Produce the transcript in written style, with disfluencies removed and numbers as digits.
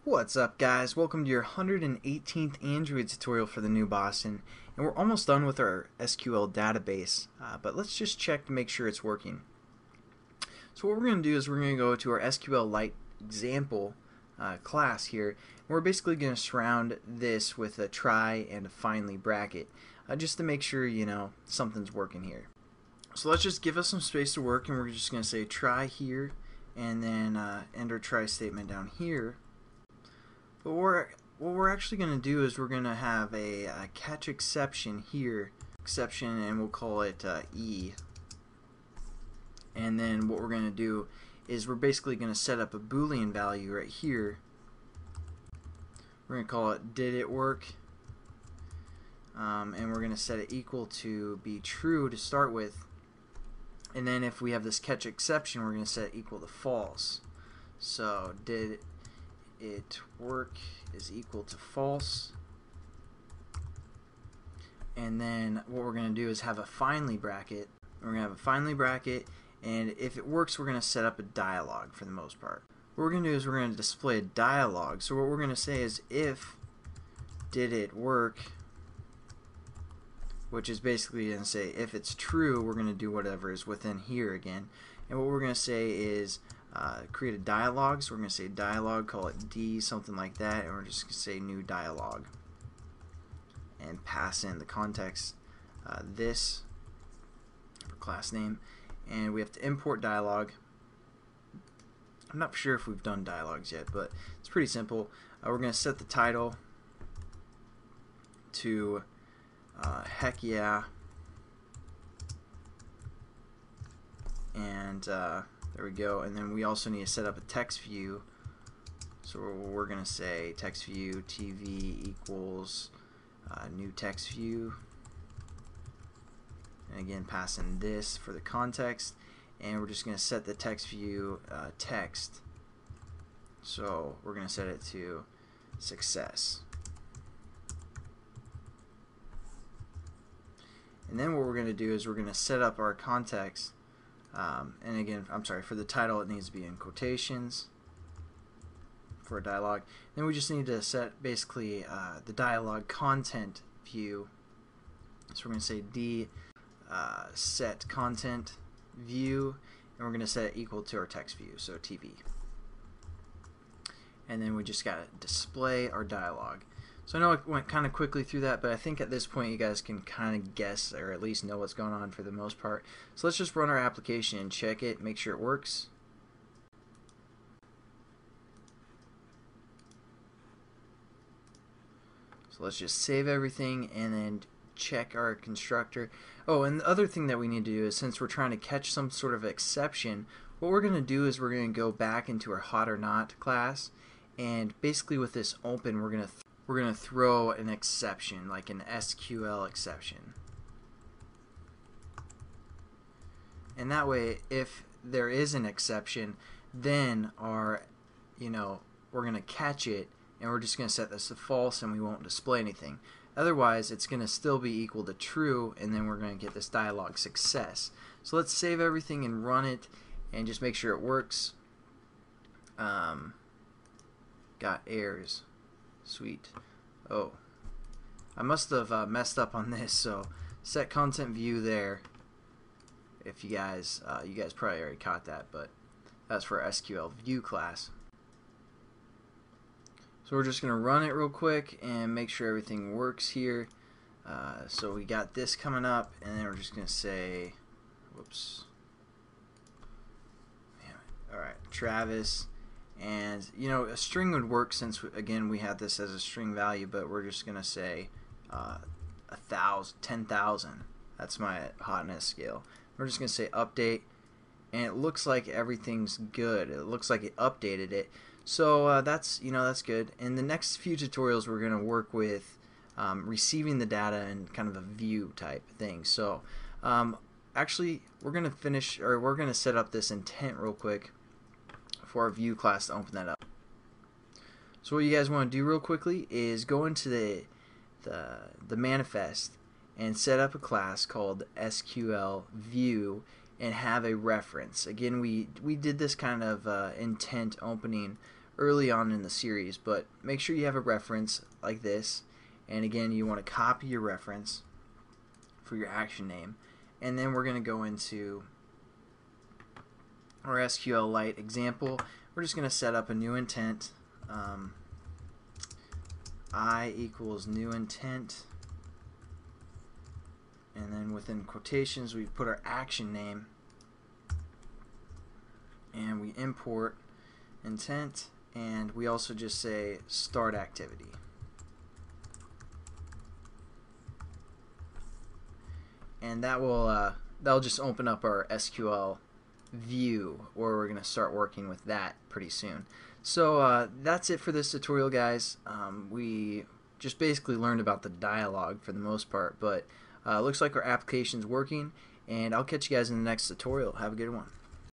What's up, guys? Welcome to your 118th Android tutorial for the new Boston, and we're almost done with our SQL database, but let's just check to make sure it's working. So what we're going to do is we're going to go to our SQLite example class here, and we're basically going to surround this with a try and a finally bracket, just to make sure something's working here. So let's just give us some space to work, and we're just going to say try here, and then enter try statement down here. But what we're actually going to do is we're going to have a catch exception here, and we'll call it E. And then what we're going to do is we're basically going to set up a Boolean value right here. We're going to call it did it work, and we're going to set it equal to be true to start with. And then if we have this catch exception, we're going to set it equal to false. So did it work is equal to false, and then what we're going to do is have a finally bracket. We're going to have a finally bracket, and if it works, we're going to set up a dialog for the most part. What we're going to do is we're going to display a dialog. So what we're going to say is if did it work, which is basically going to say if it's true, we're going to do whatever is within here again, and what we're going to say is create a dialog. So we're going to say dialog, call it D, something like that, and we're just going to say new dialog and pass in the context this for class name, and we have to import dialog. I'm not sure if we've done dialogs yet, but it's pretty simple. We're going to set the title to heck yeah, and there we go. And then we also need to set up a text view. So we're going to say text view TV equals new text view. And again, pass in this for the context. And we're just going to set the text view text. So we're going to set it to success. And then what we're going to do is we're going to set up our context. And again, I'm sorry, for the title it needs to be in quotations for a dialog. Then we just need to set basically the dialog content view. So we're going to say D set content view, and we're going to set it equal to our text view, so TV. And then we just got to display our dialog. So I know I went kind of quickly through that, but I think at this point you guys can kind of guess or at least know what's going on for the most part. So let's just run our application and check it, make sure it works. So let's just save everything and then check our constructor. Oh, and the other thing that we need to do is, since we're trying to catch some sort of exception, what we're going to do is we're going to go back into our hot or not class, and basically with this open we're going to throw an exception, like an SQL exception. And that way, if there is an exception, then we're going to catch it, and we're just going to set this to false, and we won't display anything. Otherwise, it's going to still be equal to true, and then we're going to get this dialog success. So let's save everything and run it, and just make sure it works. Got errors. Sweet. Oh, I must have messed up on this. So set content view there. If you guys probably already caught that, but that's for our SQL view class. So we're just gonna run it real quick and make sure everything works here. So we got this coming up, and then we're just gonna say, whoops. All right, Travis. And a string would work, since again we had this as a string value, but we're just gonna say 10,000. That's my hotness scale. We're just gonna say update, and it looks like everything's good. It looks like it updated it. So that's good. In the next few tutorials, we're gonna work with receiving the data and kind of a view type thing. So actually, we're gonna set up this intent real quick for our view class to open that up. So what you guys want to do real quickly is go into the manifest and set up a class called SQL view and have a reference. Again, we did this kind of intent opening early on in the series, but make sure you have a reference like this, and again you want to copy your reference for your action name, and then we're going to go into our SQLite example. We're just going to set up a new intent, I equals new intent, and then within quotations we put our action name, and we import intent, and we also just say start activity. And that'll just open up our SQL view, where we're going to start working with that pretty soon. So that's it for this tutorial, guys. We just basically learned about the dialog for the most part, but looks like our application's working, and I'll catch you guys in the next tutorial. Have a good one.